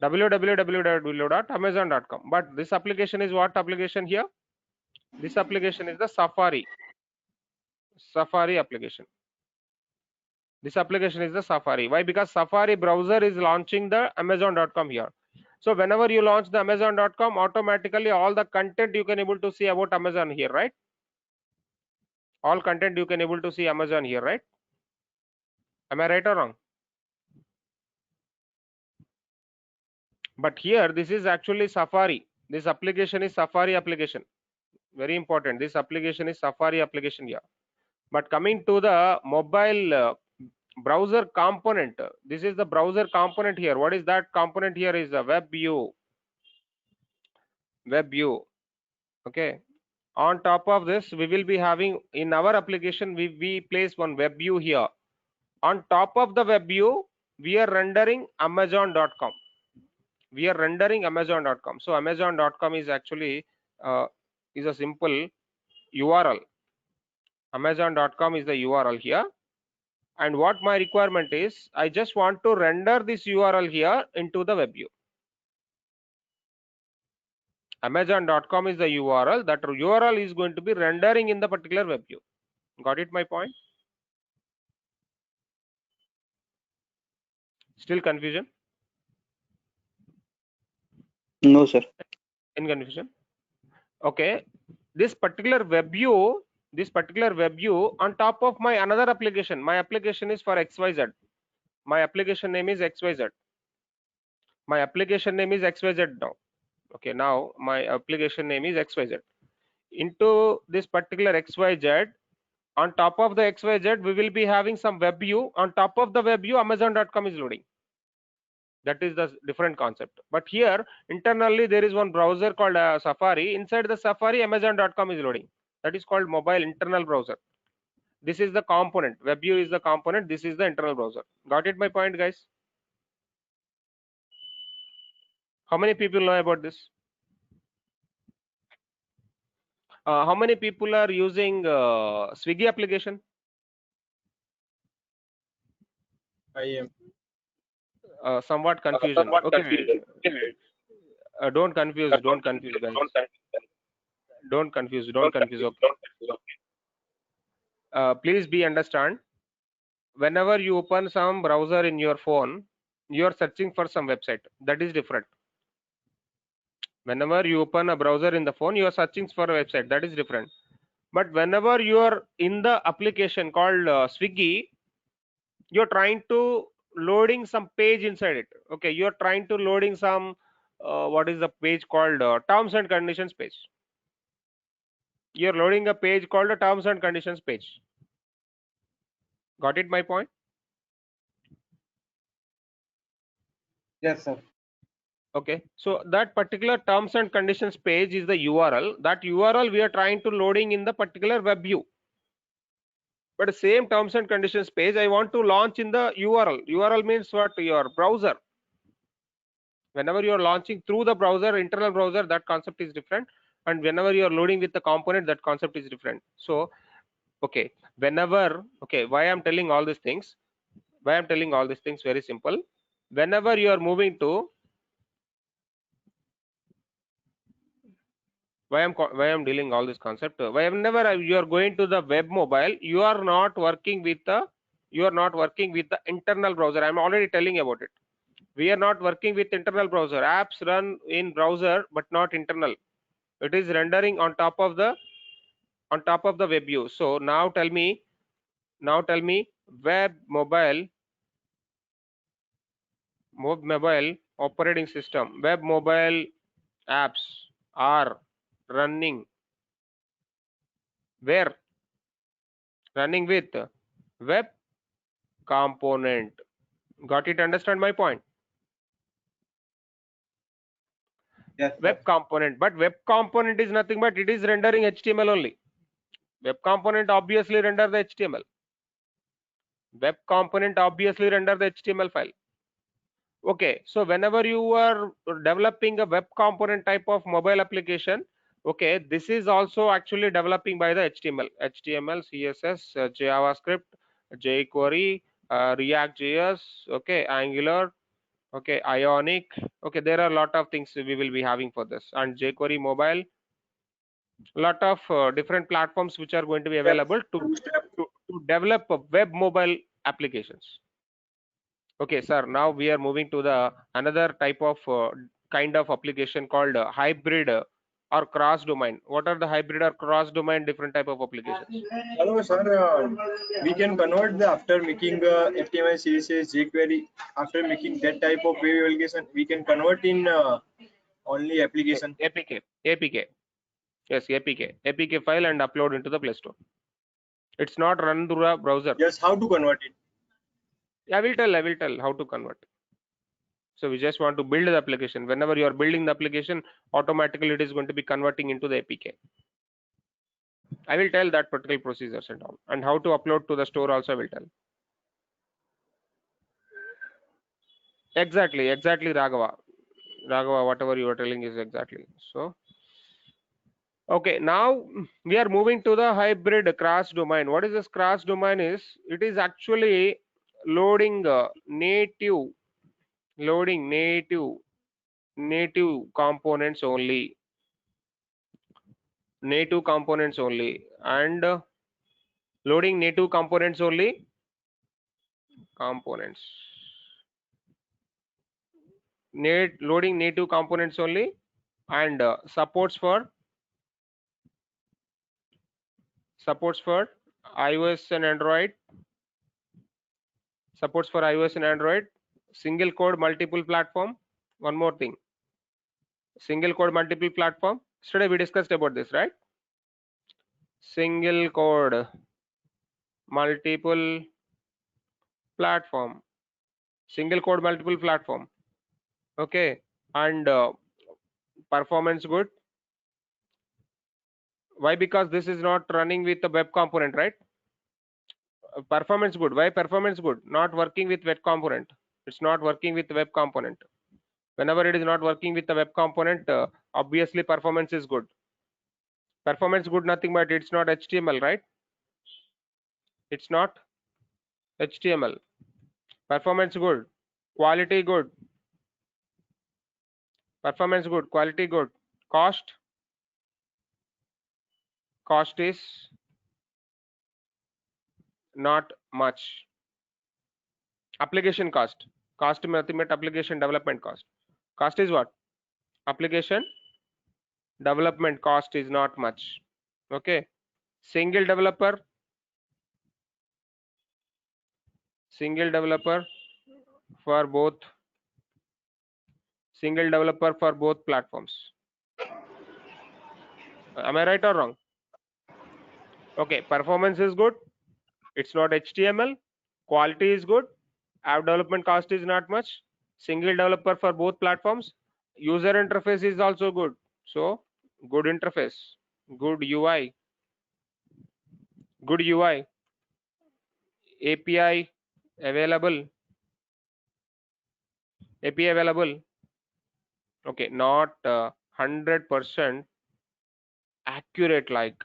www.amazon.com. But this application is what application here? This application is the Safari application. This application is the Safari. Why? Because Safari browser is launching the Amazon.com here. So whenever you launch the Amazon.com, automatically all the content you can able to see about Amazon here, right? All content you can able to see Amazon here, right? Am I right or wrong? But here this is actually Safari. This application is Safari application. Very important. This application is Safari application here. But coming to the mobile browser component, this is the browser component here. What is that component here? Is a web view. Web view. Okay. On top of this, we will be having in our application, we place one web view here. On top of the web view, we are rendering Amazon.com. We are rendering Amazon.com. So Amazon.com is actually is a simple URL. Amazon.com is the URL here. And what my requirement is, I just want to render this URL here into the web view. Amazon.com is the URL. That URL is going to be rendering in the particular web view. Got it, my point? Still confusion? No, sir. In confusion? Okay. This particular web view on top of my another application. My application is for XYZ. My application name is XYZ. My application name is XYZ now. Okay, now my application name is XYZ. Into this particular XYZ, on top of the XYZ, we will be having some web view. On top of the web view, Amazon.com is loading. That is the different concept. But here, internally, there is one browser called Safari. Inside the Safari, Amazon.com is loading. That is called mobile internal browser. This is the component. Web view is the component. This is the internal browser. Got it, my point, guys? How many people know about this? How many people are using Swiggy application? I am. Somewhat confusion. Okay. Don't confuse. Don't confuse, guys. Don't confuse. Don't confuse. Okay. Please be understand. Whenever you open some browser in your phone, you are searching for some website. That is different. Whenever you open a browser in the phone, you are searching for a website. That is different. But whenever you are in the application called Swiggy, you are trying to loading some page inside it. Okay, you are trying to loading some what is the page called terms and conditions page. You are loading a page called a terms and conditions page. Got it, my point? Yes, sir. Okay, so that particular terms and conditions page is the URL. That URL we are trying to loading in the particular web view. But the same terms and conditions page I want to launch in the URL. URL means what? Your browser. Whenever you are launching through the browser, internal browser, that concept is different. And whenever you are loading with the component, that concept is different. So, okay, whenever, okay, why I'm telling all these things? Why I'm telling all these things? Very simple. Whenever you are moving to, why I'm dealing all this concept? Whenever you are going to the web mobile, you are not working with the internal browser. I'm already telling about it. We are not working with internal browser. Apps run in browser but not internal. It is rendering on top of the web view. So now tell me web mobile operating system, web mobile apps are running where? Running with web component. Got it? Understand my point? Yes, Web component, but web component is nothing but it is rendering HTML only. Web component obviously render the HTML. Web component obviously render the HTML file. Okay, so whenever you are developing a web component type of mobile application, okay, this is also actually developing by the HTML, CSS, JavaScript, jQuery, React.js, okay, Angular, okay, Ionic, okay, there are a lot of things we will be having for this, and jQuery mobile, lot of different platforms which are going to be available to develop web mobile applications. Okay, sir, now we are moving to the another type of kind of application called hybrid or cross domain. What are the hybrid or cross domain different type of applications? Hello, sir. We can convert the after making HTML, CSS, jQuery. After making that type of web application, we can convert in only application. APK. Yes, APK file and upload into the Play Store. It's not run through a browser. Just how to convert it? I will tell how to convert. So we just want to build the application. Whenever you are building the application, automatically it is going to be converting into the APK. I will tell that particular procedures and all, and how to upload to the store also I will tell. Exactly, Raghava, whatever you are telling is exactly. So, okay, now we are moving to the hybrid cross domain. What is this cross domain is? It is actually loading native components only, and loading native components only, loading native components only, and supports for iOS and Android, single code multiple platform. One more thing, single code multiple platform. Yesterday we discussed about this, right? Single code multiple platform, okay, and performance good. Why? Because this is not running with the web component, right? Performance good. Why performance good? Not working with web component. It's not working with web component. Whenever it is not working with the web component, obviously performance is good. Performance good, nothing but it's not HTML, right? It's not HTML. Performance good, quality good, performance good, quality good. Cost is not much. Application cost nothing but application development cost. Cost is what? Application development cost is not much. Okay, single developer for both platforms. Am I right or wrong? Okay, performance is good, it's not HTML, quality is good, app development cost is not much, single developer for both platforms, user interface is also good. So good interface, good UI, API available, okay, not 100% accurate like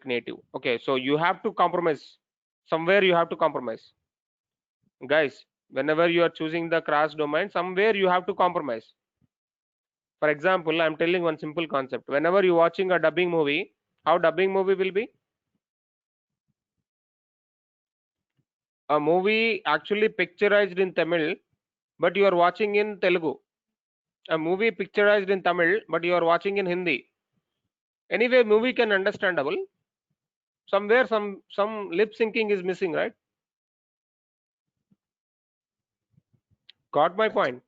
native. Okay, so you have to compromise somewhere. You have to compromise, guys. Whenever you are choosing the cross domain, somewhere you have to compromise. For example, I'm telling one simple concept. Whenever you're watching a dubbing movie, how dubbing movie will be? A movie actually picturized in Tamil, but you are watching in Telugu. A movie picturized in Tamil, but you are watching in Hindi. Anyway, movie can understandable. Somewhere some lip syncing is missing, right? Got my point?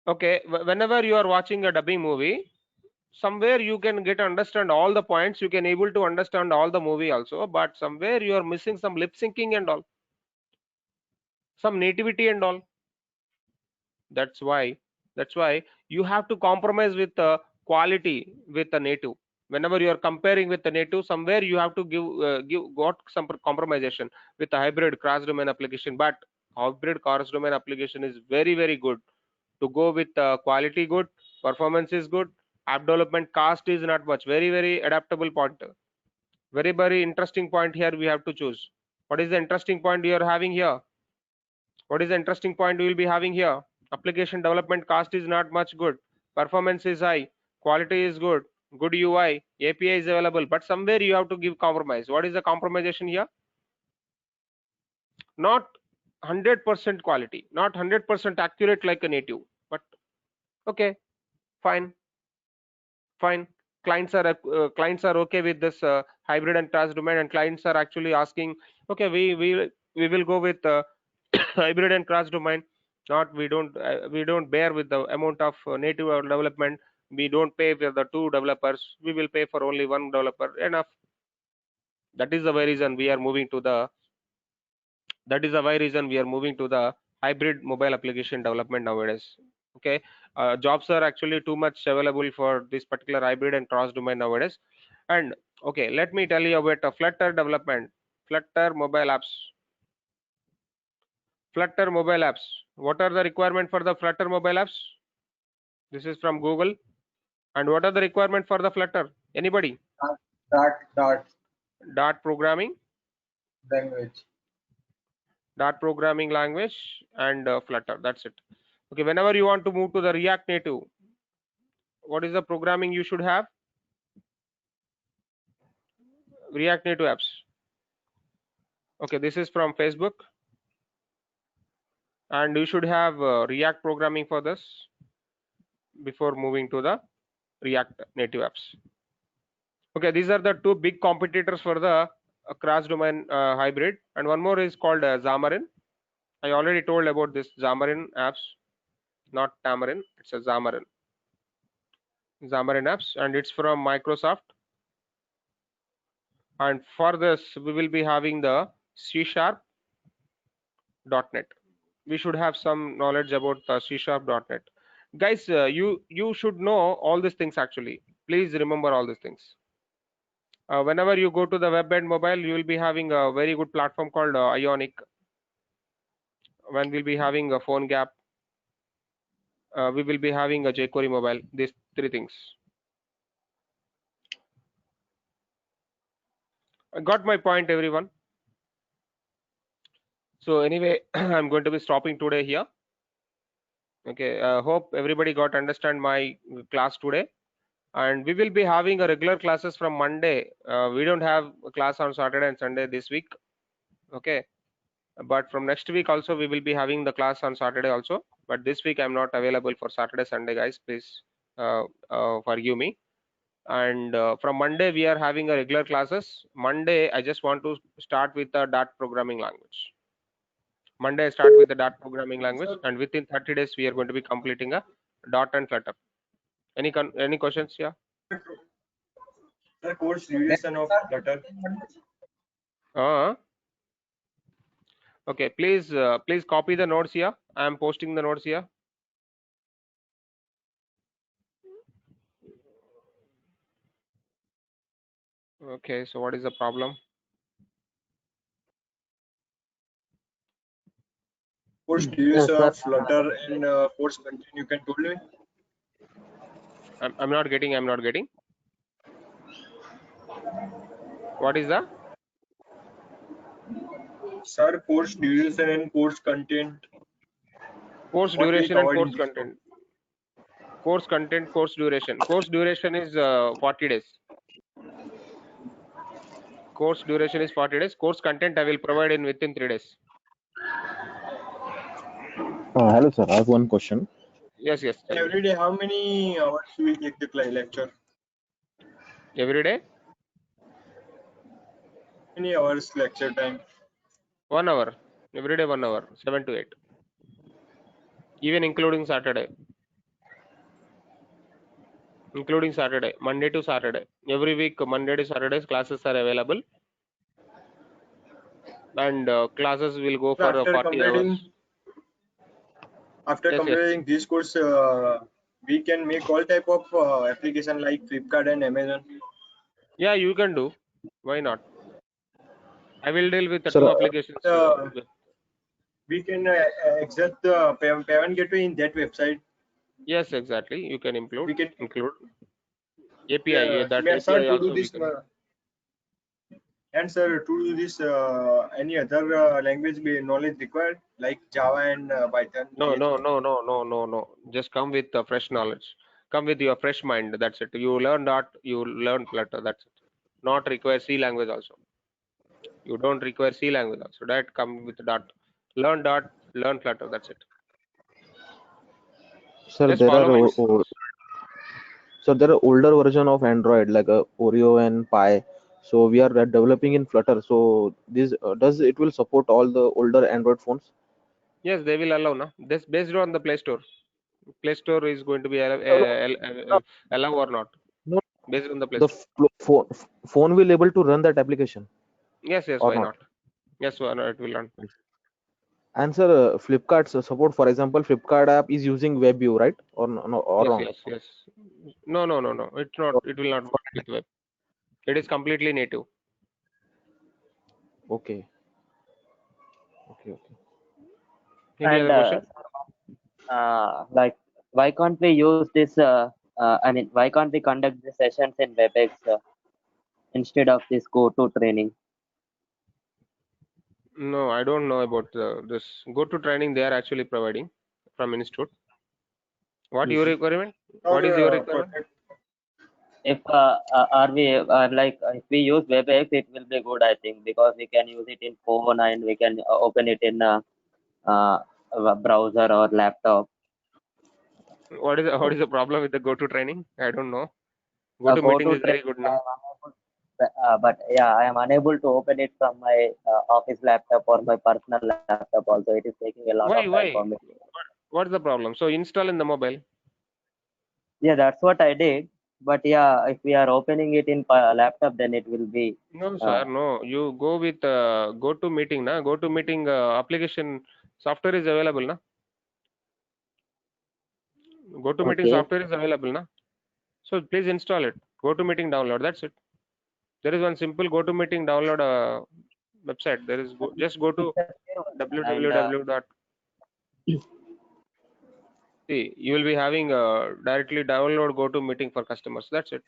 Okay, whenever you are watching a dubbing movie, somewhere you can understand all the points, you can able to understand all the movie also, but somewhere you are missing some lip syncing and all, some nativity and all. That's why you have to compromise with the quality with the native. Whenever you are comparing with the native, somewhere you have to got some compromisation with the hybrid cross domain application. But hybrid cross domain application is very good to go with quality good, performance is good, app development cost is not much. Very adaptable point. Very interesting point here we have to choose. What is the interesting point you are having here? What is the interesting point we will be having here? Application development cost is not much good, performance is high, quality is good, good UI, API is available, but somewhere you have to give compromise. What is the compromisation here? Not 100% quality, not 100% accurate like a native, but okay, fine. Clients are okay with this hybrid and cross domain, and clients are actually asking, okay, we will go with hybrid and cross domain. Not we don't bear with the amount of native development. We don't pay for the two developers. We will pay for only one developer. Enough. That is the very reason we are moving to the. That is the why reason we are moving to the hybrid mobile application development nowadays. Okay, jobs are actually too much available for this particular hybrid and cross domain nowadays. And okay, let me tell you about Flutter development. Flutter mobile apps. Flutter mobile apps. What are the requirement for the Flutter mobile apps? This is from Google. And what are the requirement for the Flutter? Anybody? Dart programming. Language. Dart programming language and Flutter. That's it. Okay, whenever you want to move to the React Native, what is the programming you should have? React Native apps. Okay, this is from Facebook. And you should have React programming for this before moving to the React Native apps. Okay, these are the two big competitors for the cross-domain hybrid. And one more is called Xamarin. I already told about this Xamarin apps, not Tamarin. It's a Xamarin. Xamarin apps, and it's from Microsoft. And for this, we will be having the C#.NET. We should have some knowledge about the C#.NET. Guys, you should know all these things actually. Please remember all these things. Whenever you go to the web and mobile, you will be having a very good platform called Ionic. When we'll be having a PhoneGap, we will be having a jQuery mobile. These three things. I got my point, everyone. So anyway, I'm going to be stopping today here. Okay, hope everybody got understand my class today. And we will be having a regular classes from Monday. We don't have a class on Saturday and Sunday this week. Okay, but from next week also we will be having the class on Saturday also. But this week I'm not available for Saturday, Sunday, guys. Please forgive me. And from Monday we are having a regular classes. Monday I just want to start with the Dart programming language. Monday I start with the Dart programming language, and within 30 days we are going to be completing a Dart and Flutter. Any questions? Yeah. The course duration of Flutter. Okay, please copy the notes here. I am posting the notes here. Okay, so what is the problem? Course duration of Flutter and course content you can tell me. I'm not getting. What is the? Sir, course duration and course content. Course duration and course content. Course content, course duration. Course duration is 40 days. Course duration is 40 days. Course content I will provide in within 3 days. Hello sir, I have one question. Yes. Every day, how many hours we take the lecture? Every day? How many hours lecture time? 1 hour. Every day 1 hour, 7 to 8. Even including Saturday. Including Saturday, Monday to Saturday. Every week, Monday to Saturdays, classes are available. And classes will go for 40 hours. After completing this course, we can make all type of application like Flipkart and Amazon. Yeah, you can do. Why not? I will deal with the two applications. We can accept the payment gateway in that website. Yes, exactly. You can include. We can include API. Yeah, That yeah, API sir, also to do this, and sir, to do this, any other language knowledge required like Java and Python? No. Just come with fresh knowledge. Come with your fresh mind. That's it. You learn Dart. You learn Flutter. That's it. Not require C language also. You don't require C language also. That come with Dart. Learn Dart. Learn Flutter. That's it. Sir, Just there follow are older version of Android like Oreo and Pi. So we are developing in Flutter. So this does it will support all the older Android phones? Yes, they will allow now. This based on the Play Store. Play Store is going to be allow or not No, based on the Play the Store. phone will able to run that application Yes, or why not? not? Yes, why not? It will run. And sir, Flipkart's support, for example, Flipkart app is using WebView, right? Or no, or Yes, wrong? yes. No. It's not. It will not work with web. It is completely native. Okay. Okay. Any And other question? like, why can't we use this? I mean, why can't we conduct the sessions in WebEx instead of this go-to training? No, I don't know about this. Go to training. They are actually providing from institute. What your requirement? What is your requirement? Project. If are we like if we use WebEx, it will be good, I think, because we can use it in phone and we can open it in a browser or laptop. What is the problem with the go to training? I don't know. Go to meeting Go-to is very training, good now. but yeah, I am unable to open it from my office laptop or my personal laptop. Also, it is taking a lot of time Why? for me. What's the problem? So install in the mobile. Yeah, that's what I did. But yeah, if we are opening it in laptop, then it will be. No, sir. No. You go with go to meeting. Na go to meeting application software is available. Na go to meeting Okay. software is available. Na so please install it. Go to meeting download. That's it. There is one simple go to meeting download website. There is just go to And www. See, you will be having directly download go to meeting for customers. That's it.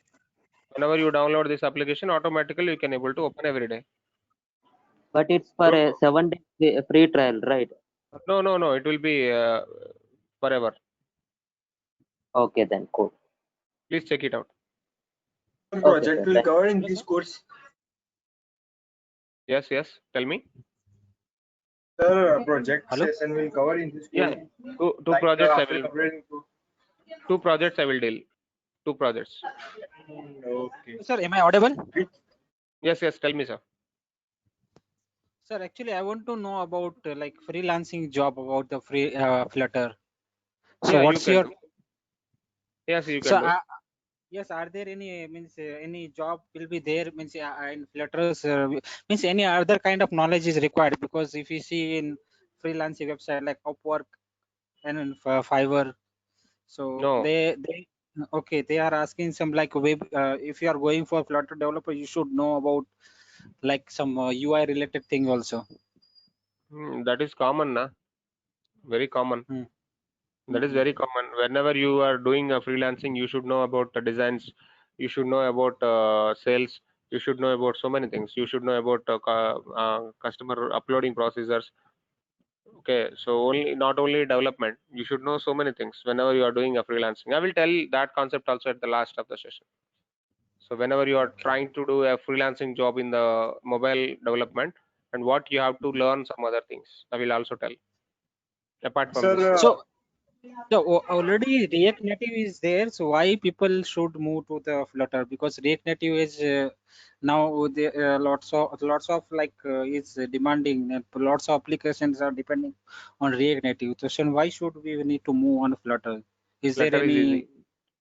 Whenever you download this application, automatically you can able to open every day. but it's for Go a 7-day free trial, right? no. It will be forever. Okay, then cool. Please check it out. Some Okay, project sir. will Thank cover in this course. Yes. Tell me. Sir, project Hello? session will cover in this Yeah. course. Two Like projects I after will. completing two. Two projects I will deal. Two projects. Okay. Sir, am I audible? Yes. Tell me, sir. Sir, actually, I want to know about like freelancing job about the free Flutter. So Yeah, you what's can your do. Yes, you so can do. yes, are there any any job will be there in Flutter's means any other kind of knowledge is required, because if you see in freelancing website like Upwork and in Fiverr, so No. they are asking some like web if you are going for Flutter developer, you should know about like some UI related thing also. That is common, na? Very common. That is very common. Whenever you are doing a freelancing, you should know about the designs. You should know about sales. You should know about so many things. You should know about customer uploading procedures. Okay, so not only development. You should know so many things whenever you are doing a freelancing. I will tell that concept also at the last of the session. So whenever you are trying to do a freelancing job in the mobile development, and what you have to learn some other things, I will also tell apart from this. Sir, So already React Native is there, so why people should move to the Flutter? Because React Native is now lots of like is demanding, lots of applications are depending on React Native. So why should we need to move on Flutter? Is there Flutter is any? easy.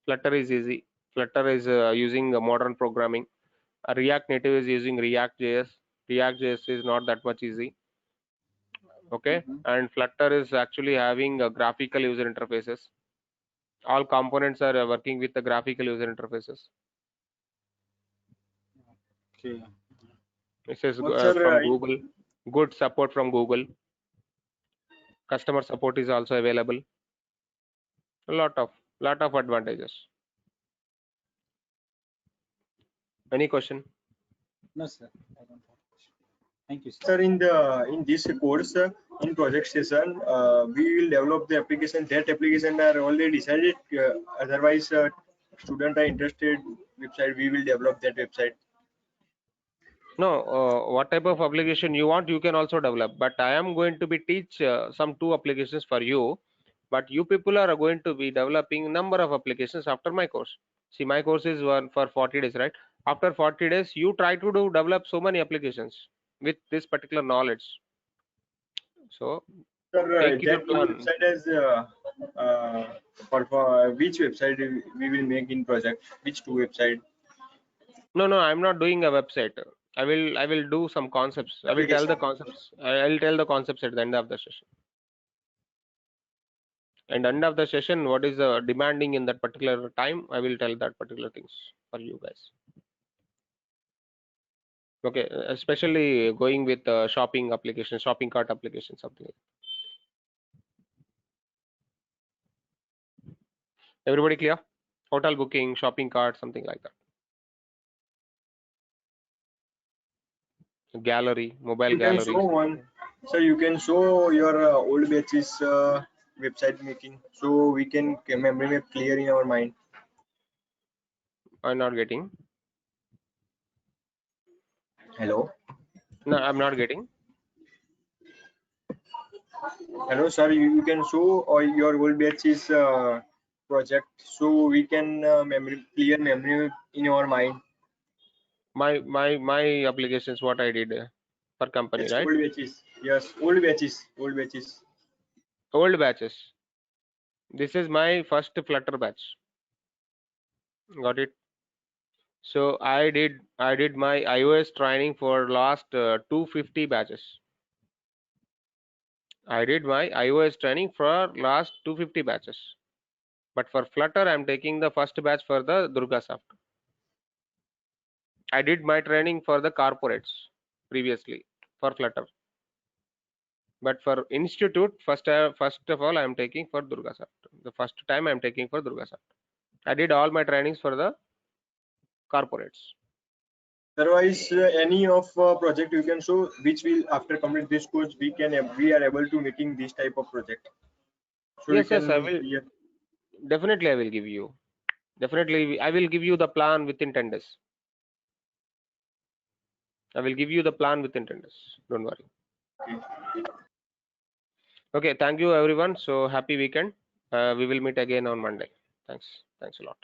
Flutter is easy. Flutter is using modern programming. React Native is using React JS. React JS is not that much easy. Okay, and Flutter is actually having graphical user interfaces. All components are working with the graphical user interfaces. Okay. This is Sir, from Google. Good support from Google. Customer support is also available. A lot of advantages. Any question? No, sir. I don't have question. Thank you, sir. Sir, in this course, in project session, we will develop the application. That application are already decided. Otherwise, student are interested website. We will develop that website. No, what type of application you want, you can also develop. But I am going to be teach some 2 applications for you. But you people are going to be developing number of applications after my course. See, my course is one for 40 days, right? After 40 days, you try to develop so many applications with this particular knowledge. So Sir, Take your that plan. website as for which website we will make in project? Which two website? No, I'm not doing a website. I will do some concepts. I will tell the concepts. I'll tell the concepts at the end of the session. And end of the session, what is demanding in that particular time, I will tell that particular things for you guys. Okay, especially going with shopping application, shopping cart application, something like that. Everybody clear? Hotel booking, shopping cart, something like that. Gallery, mobile You can gallery. show one. So you can show your old batches website making, so we can memory map clear in our mind. I'm not getting. Hello. No, I'm not getting. Hello, sir. You can show your old batches project, so we can clear memory in our mind. My applications, what I did for company, Yes, right? old batches. Yes, old batches. Old batches. Old batches. This is my first Flutter batch. Got it? So I did my iOS training for last 250 batches. I did my iOS training for last 250 batches. But for Flutter, I'm taking the first batch for the DurgaSoft. I did my training for the corporates previously for Flutter. But for institute, first of all, I'm taking for DurgaSoft. The first time I'm taking for DurgaSoft. I did all my trainings for the corporates. Otherwise, any of project you can show which will after complete this course we are able to making this type of project. So Yes, we I can will. Definitely, I will give you. Definitely, I will give you the plan within 10 days. I will give you the plan within 10 days. Don't worry. Okay, thank you everyone. So happy weekend. We will meet again on Monday. Thanks a lot.